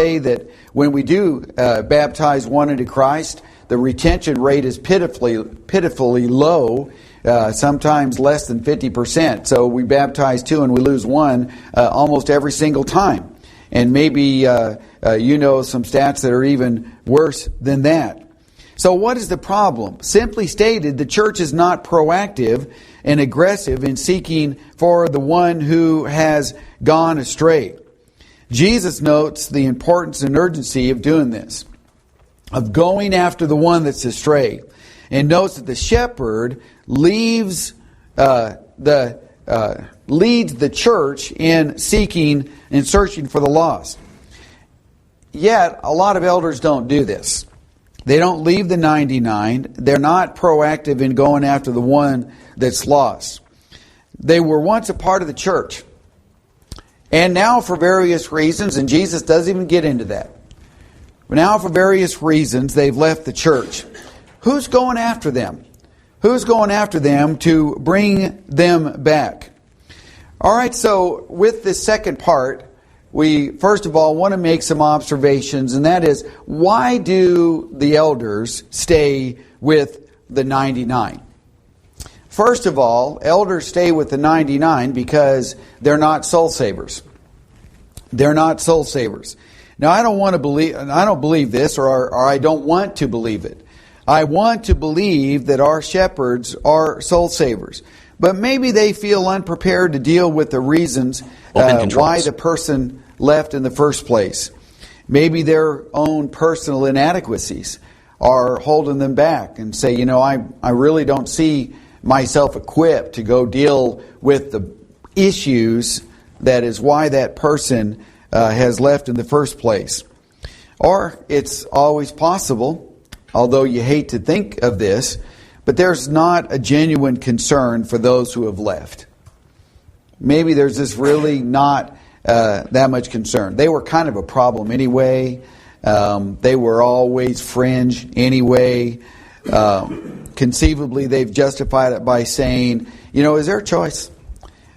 say that when we do baptize one into Christ, the retention rate is pitifully low, sometimes less than 50%. So we baptize two and we lose one almost every single time. And maybe some stats that are even worse than that. So what is the problem? Simply stated, the church is not proactive and aggressive in seeking for the one who has gone astray. Jesus notes the importance and urgency of doing this, of going after the one that's astray, and notes that the shepherd leads the church in seeking and searching for the lost. Yet, a lot of elders don't do this. They don't leave the 99. They're not proactive in going after the one that's lost. They were once a part of the church. And now for various reasons, and Jesus doesn't even get into that. But now for various reasons, they've left the church. Who's going after them? Who's going after them to bring them back? All right, so with this second part, we first of all want to make some observations, and that is, why do the elders stay with the 99? First of all, elders stay with the 99 because they're not soul savers. They're not soul savers. Now, I don't believe this, or I don't want to believe it. I want to believe that our shepherds are soul savers. But maybe they feel unprepared to deal with the reasons why the person left in the first place. Maybe their own personal inadequacies are holding them back and say, I really don't see myself equipped to go deal with the issues that is why that person has left in the first place. Or it's always possible, although you hate to think of this, but there's not a genuine concern for those who have left. Maybe there's just really not that much concern. They were kind of a problem anyway. They were always fringe anyway. Conceivably, they've justified it by saying, is their choice.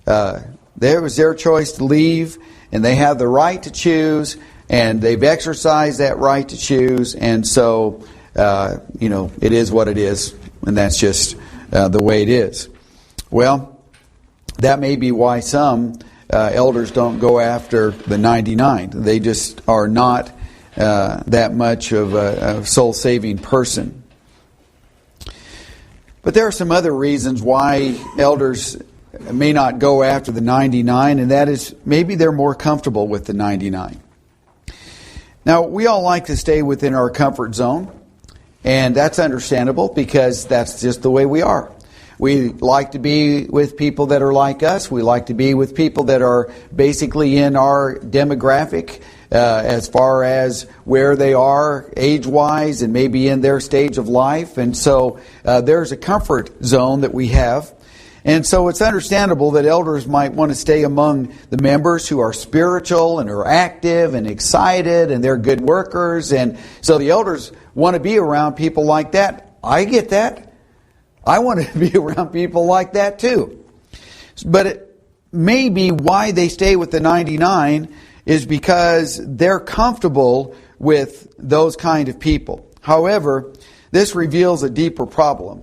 There was their choice to leave, and they have the right to choose, and they've exercised that right to choose, and so, it is what it is. And that's just the way it is. Well, that may be why some elders don't go after the 99. They just are not that much of a soul-saving person. But there are some other reasons why elders may not go after the 99, and that is maybe they're more comfortable with the 99. Now, we all like to stay within our comfort zone. And that's understandable because that's just the way we are. We like to be with people that are like us. We like to be with people that are basically in our demographic as far as where they are age-wise and maybe in their stage of life. And so there's a comfort zone that we have. And so it's understandable that elders might want to stay among the members who are spiritual and are active and excited and they're good workers. And so the elders want to be around people like that. I get that. I want to be around people like that too. But it may be why they stay with the 99 is because they're comfortable with those kind of people. However, this reveals a deeper problem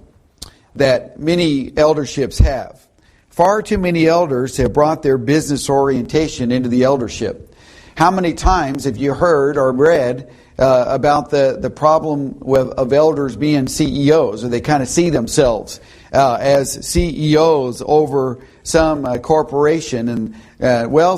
that many elderships have. Far too many elders have brought their business orientation into the eldership. How many times have you heard or read about the problem of elders being CEOs, or they kind of see themselves as CEOs over some corporation? And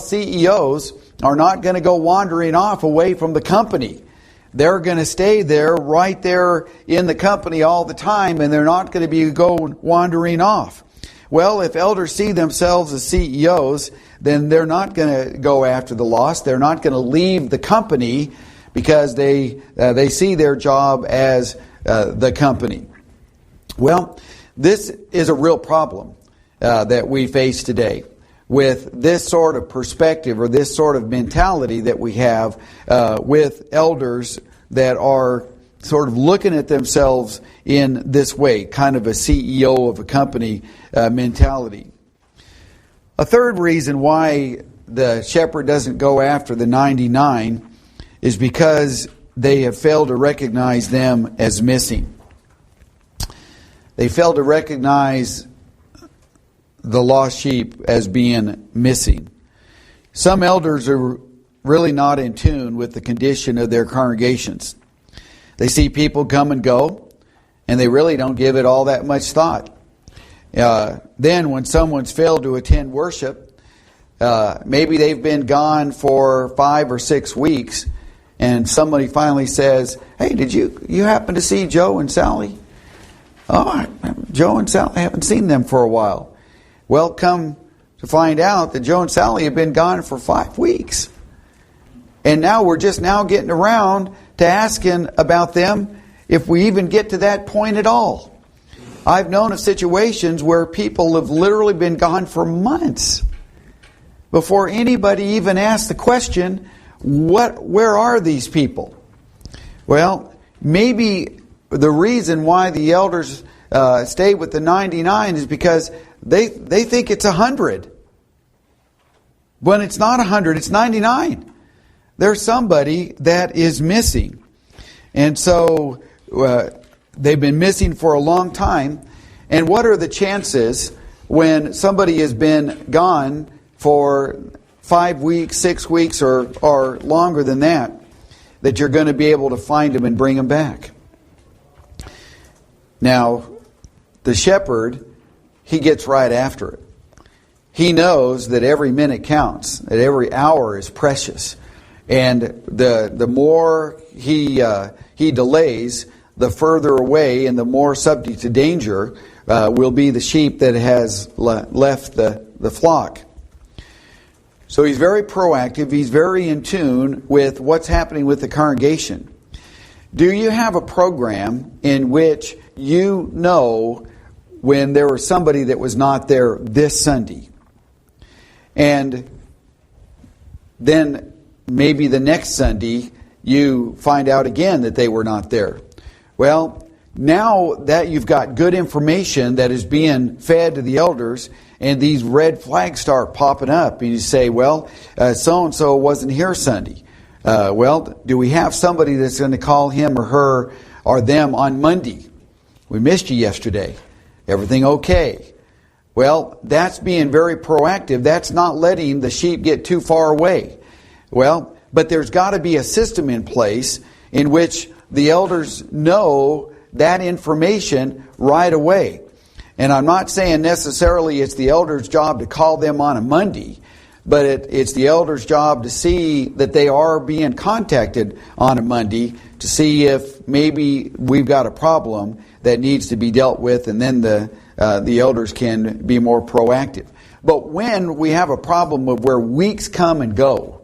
CEOs are not going to go wandering off away from the company. They're going to stay there, right there in the company all the time, and they're not going to be going wandering off. Well, if elders see themselves as CEOs, then they're not going to go after the lost. They're not going to leave the company because they see their job as the company. Well, this is a real problem that we face today with this sort of perspective or this sort of mentality that we have with elders that are sort of looking at themselves in this way, kind of a CEO of a company mentality. A third reason why the shepherd doesn't go after the 99 is because they have failed to recognize them as missing. They failed to recognize the lost sheep as being missing. Some elders are really not in tune with the condition of their congregations. They see people come and go, and they really don't give it all that much thought. Then when someone's failed to attend worship, maybe they've been gone for 5 or 6 weeks, and somebody finally says, "Hey, did you happen to see Joe and Sally?" "Oh, Joe and Sally, I haven't seen them for a while." Well, come to find out that Joe and Sally have been gone for 5 weeks. And now we're just now getting around to asking about them, if we even get to that point at all. I've known of situations where people have literally been gone for months before anybody even asked the question, where are these people? Well, maybe the reason why the elders stay with the 99 is because they think it's 100. When it's not 100, it's 99. There's somebody that is missing. And so they've been missing for a long time. And what are the chances when somebody has been gone for 5 weeks, 6 weeks, or longer than that you're going to be able to find them and bring them back? Now, the shepherd, he gets right after it. He knows that every minute counts, that every hour is precious. And the more he delays, the further away and the more subject to danger will be the sheep that has left the flock. So he's very proactive. He's very in tune with what's happening with the congregation. Do you have a program in which you know when there was somebody that was not there this Sunday? And then maybe the next Sunday you find out again that they were not there. Well, now that you've got good information that is being fed to the elders, and these red flags start popping up, and you say, well, so-and-so wasn't here Sunday. Well, do we have somebody that's going to call him or her or them on Monday? We missed you yesterday. Everything okay? Well, that's being very proactive. That's not letting the sheep get too far away. Well, but there's got to be a system in place in which the elders know that information right away. And I'm not saying necessarily it's the elder's job to call them on a Monday, but it's the elder's job to see that they are being contacted on a Monday to see if maybe we've got a problem that needs to be dealt with, and then the elders can be more proactive. But when we have a problem of where weeks come and go,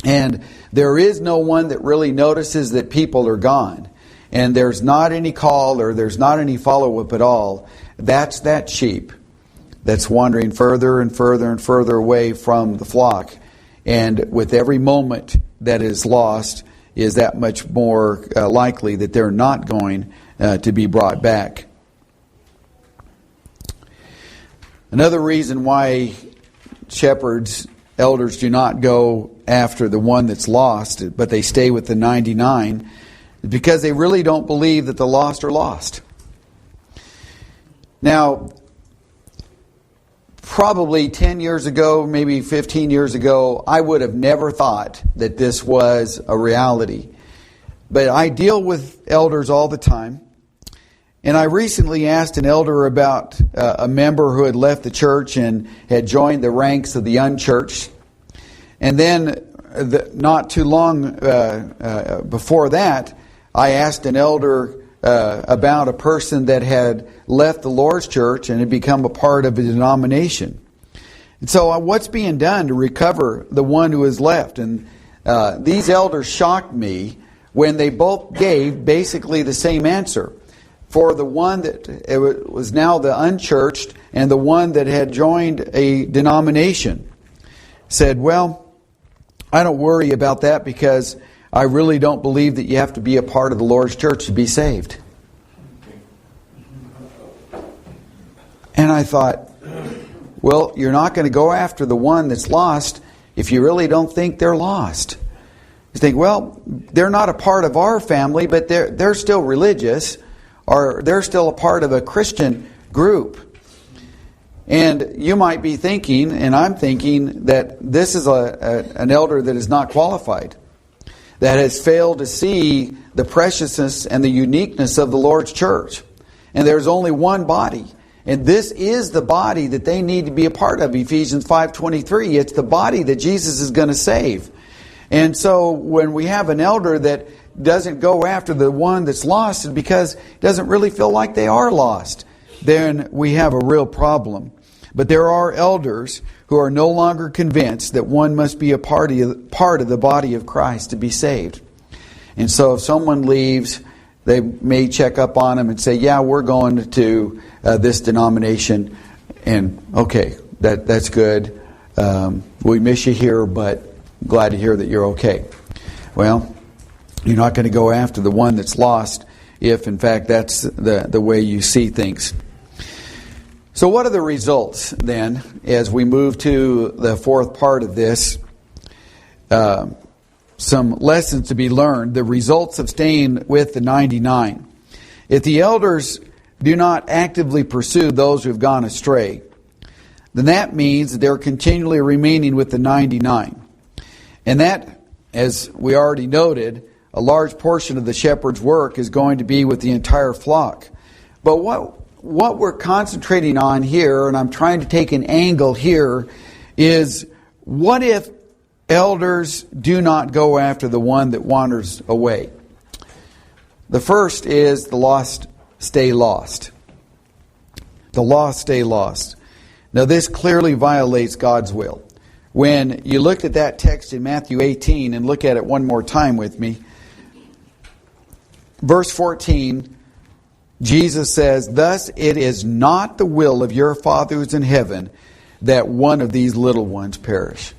and there is no one that really notices that people are gone, and there's not any call or there's not any follow-up at all, that's that sheep that's wandering further and further and further away from the flock. And with every moment that is lost is that much more likely that they're not going to be brought back. Another reason why shepherds, elders do not go after the one that's lost, but they stay with the 99, is because they really don't believe that the lost are lost. Now, probably 10 years ago, maybe 15 years ago, I would have never thought that this was a reality. But I deal with elders all the time. And I recently asked an elder about a member who had left the church and had joined the ranks of the unchurched. And then, not too long before that, I asked an elder about a person that had left the Lord's church and had become a part of a denomination. And so what's being done to recover the one who has left? And these elders shocked me when they both gave basically the same answer. For the one that it was now the unchurched and the one that had joined a denomination, said, well, I don't worry about that because I really don't believe that you have to be a part of the Lord's church to be saved. And I thought, well, you're not going to go after the one that's lost if you really don't think they're lost. You think, well, they're not a part of our family, but they're still religious, or they're still a part of a Christian group. And you might be thinking, and I'm thinking, that this is an elder that is not qualified, that has failed to see the preciousness and the uniqueness of the Lord's church. And there's only one body. And this is the body that they need to be a part of, Ephesians 5:23. It's the body that Jesus is going to save. And so when we have an elder that doesn't go after the one that's lost, it's because it doesn't really feel like they are lost, then we have a real problem. But there are elders who are no longer convinced that one must be a part of the body of Christ to be saved. And so if someone leaves, they may check up on them and say, yeah, we're going to this denomination, and okay, that's good. We miss you here, but glad to hear that you're okay. Well, you're not going to go after the one that's lost if, in fact, that's the way you see things. So what are the results, then, as we move to the fourth part of this? Some lessons to be learned. The results of staying with the 99. If the elders do not actively pursue those who have gone astray, then that means that they're continually remaining with the 99. And that, as we already noted, a large portion of the shepherd's work is going to be with the entire flock. But what we're concentrating on here, and I'm trying to take an angle here, is what if elders do not go after the one that wanders away? The first is the lost stay lost. The lost stay lost. Now this clearly violates God's will. When you looked at that text in Matthew 18, and look at it one more time with me, verse 14, Jesus says, "Thus it is not the will of your Father who is in heaven that one of these little ones perish."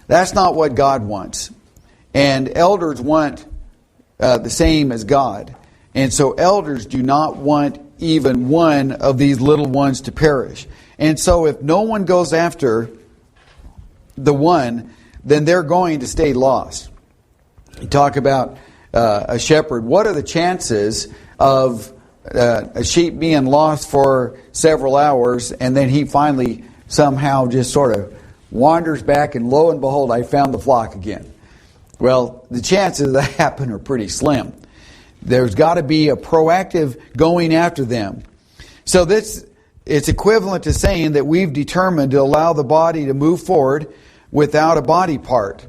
That's not what God wants. And elders want the same as God. And so elders do not want even one of these little ones to perish. And so if no one goes after the one, then they're going to stay lost. You talk about a shepherd. What are the chances of a sheep being lost for several hours, and then he finally somehow just sort of wanders back, and lo and behold, I found the flock again? Well, the chances of that happen are pretty slim. There's got to be a proactive going after them. So it's equivalent to saying that we've determined to allow the body to move forward without a body part.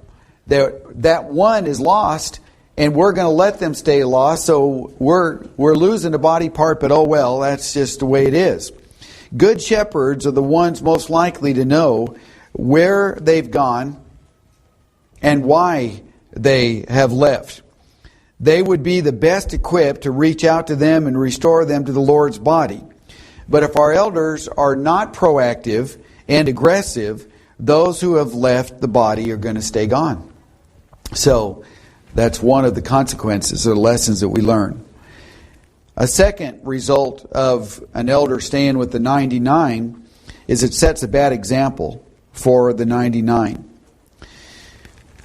That one is lost, and we're going to let them stay lost, so we're losing a body part, but oh well, that's just the way it is. Good shepherds are the ones most likely to know where they've gone and why they have left. They would be the best equipped to reach out to them and restore them to the Lord's body. But if our elders are not proactive and aggressive, those who have left the body are going to stay gone. So that's one of the consequences or lessons that we learn. A second result of an elder staying with the 99 is it sets a bad example for the 99.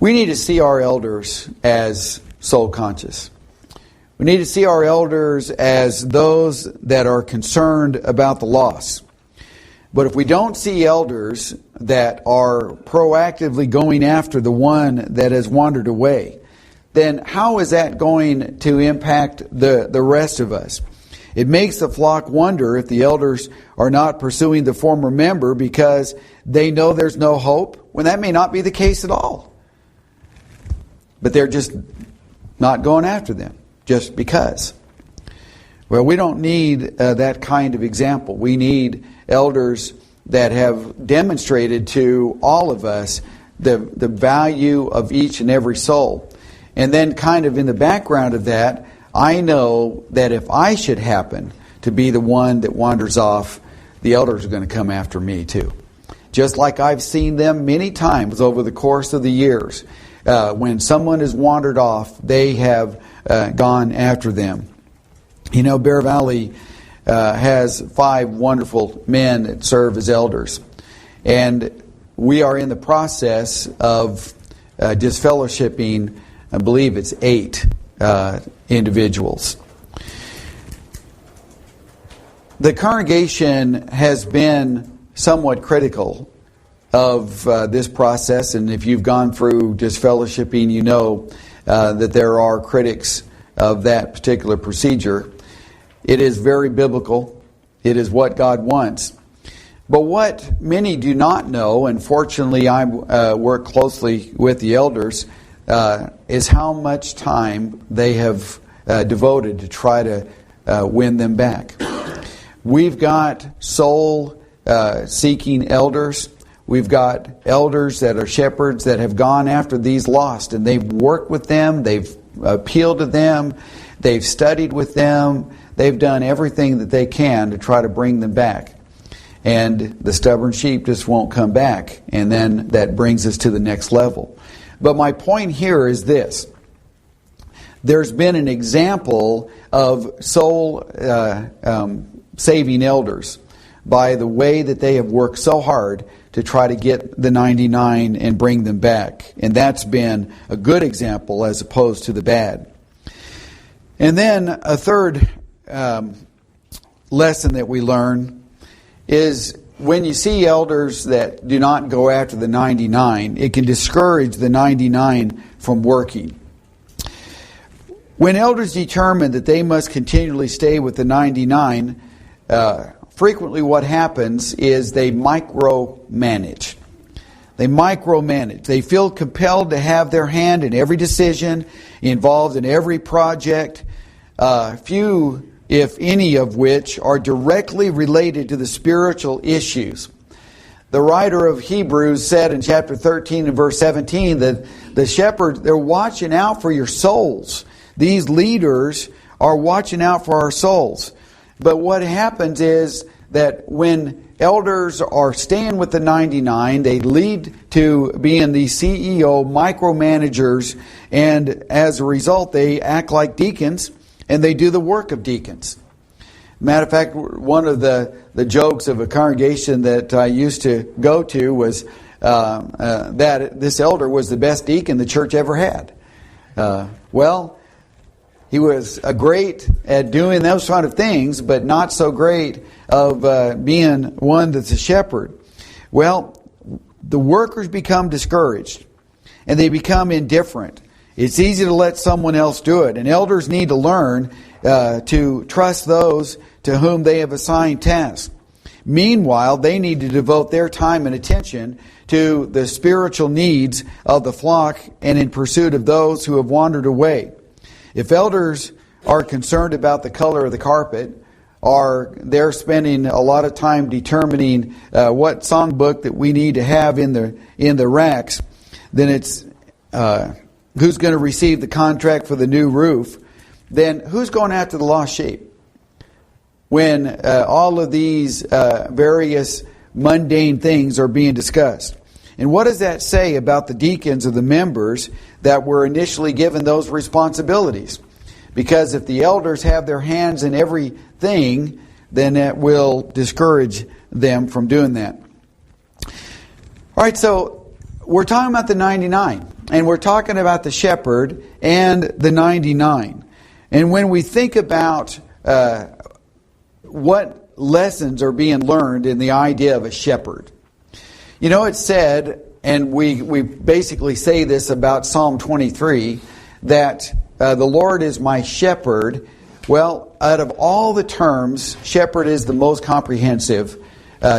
We need to see our elders as soul conscious. We need to see our elders as those that are concerned about the loss. But if we don't see elders that are proactively going after the one that has wandered away, then how is that going to impact the rest of us? It makes the flock wonder if the elders are not pursuing the former member because they know there's no hope, when that may not be the case at all. But they're just not going after them, just because. Well, we don't need that kind of example. We need elders that have demonstrated to all of us the value of each and every soul. And then kind of in the background of that, I know that if I should happen to be the one that wanders off, the elders are going to come after me too. Just like I've seen them many times over the course of the years. When someone has wandered off, they have gone after them. You know, Bear Valley has 5 wonderful men that serve as elders. And we are in the process of disfellowshipping I believe it's 8 individuals. The congregation has been somewhat critical of this process, and if you've gone through just fellowshipping, you know that there are critics of that particular procedure. It is very biblical. It is what God wants. But what many do not know, and fortunately I work closely with the elders, is how much time they have devoted to try to win them back. We've got soul-seeking elders. We've got elders that are shepherds that have gone after these lost, and they've worked with them, they've appealed to them, they've studied with them, they've done everything that they can to try to bring them back. And the stubborn sheep just won't come back, and then that brings us to the next level. But my point here is this. There's been an example of soul-saving elders by the way that they have worked so hard to try to get the 99 and bring them back. And that's been a good example as opposed to the bad. And then a third lesson that we learn is when you see elders that do not go after the 99, it can discourage the 99 from working. When elders determine that they must continually stay with the 99, frequently what happens is they micromanage. They micromanage. They feel compelled to have their hand in every decision, involved in every project, few, if any, of which are directly related to the spiritual issues. The writer of Hebrews said in chapter 13 and verse 17 that the shepherds, they're watching out for your souls. These leaders are watching out for our souls. But what happens is that when elders are staying with the 99, they lead to being the CEO micromanagers, and as a result, they act like deacons, and they do the work of deacons. Matter of fact, one of the jokes of a congregation that I used to go to was that this elder was the best deacon the church ever had. Well, he was great at doing those kind of things, but not so great of being one that's a shepherd. Well, the workers become discouraged, and they become indifferent. It's easy to let someone else do it, and elders need to learn to trust those to whom they have assigned tasks. Meanwhile, they need to devote their time and attention to the spiritual needs of the flock and in pursuit of those who have wandered away. If elders are concerned about the color of the carpet, or they're spending a lot of time determining what songbook that we need to have in the racks, then it's who's going to receive the contract for the new roof. Then who's going after the lost sheep? When all of these various mundane things are being discussed. And what does that say about the deacons or the members that were initially given those responsibilities? Because if the elders have their hands in everything, then that will discourage them from doing that. All right, so we're talking about the 99, and we're talking about the shepherd and the 99. And when we think about what lessons are being learned in the idea of a shepherd, you know, it's said, and we basically say this about Psalm 23, that the Lord is my shepherd. Well, out of all the terms, shepherd is the most comprehensive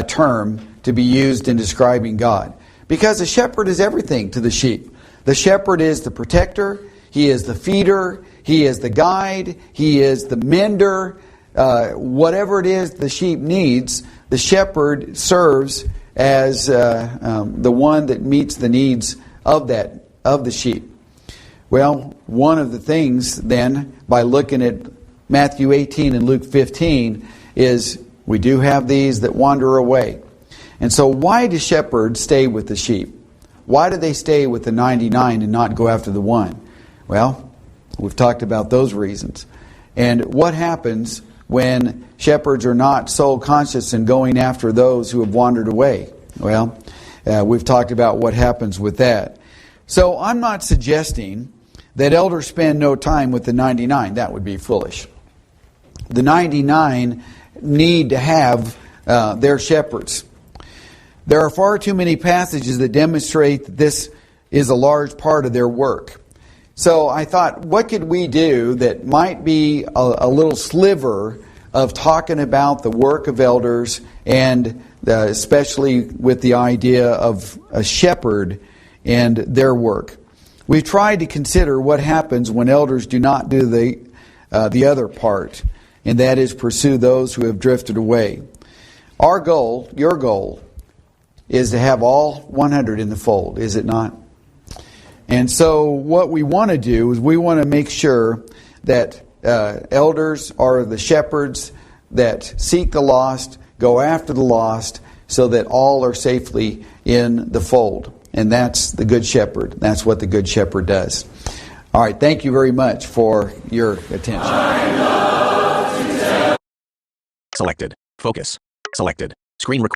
term to be used in describing God. Because a shepherd is everything to the sheep. The shepherd is the protector, he is the feeder, he is the guide, he is the mender. Whatever it is the sheep needs, the shepherd serves as the one that meets the needs of the sheep. Well, one of the things then, by looking at Matthew 18 and Luke 15, is we do have these that wander away. And so why do shepherds stay with the sheep? Why do they stay with the 99 and not go after the one? Well, we've talked about those reasons. And what happens when shepherds are not soul conscious and going after those who have wandered away? Well, we've talked about what happens with that. So I'm not suggesting that elders spend no time with the 99. That would be foolish. The 99 need to have their shepherds. There are far too many passages that demonstrate that this is a large part of their work. So I thought, what could we do that might be a little sliver of talking about the work of elders, and especially with the idea of a shepherd and their work. We've tried to consider what happens when elders do not do the other part, and that is pursue those who have drifted away. Our goal, your goal, is to have all 100 in the fold, is it not? And so what we want to do is we want to make sure that elders are the shepherds that seek the lost, go after the lost, so that all are safely in the fold. And that's the Good Shepherd. That's what the Good Shepherd does. All right, thank you very much for your attention. Selected. Focus. Selected. Screen record.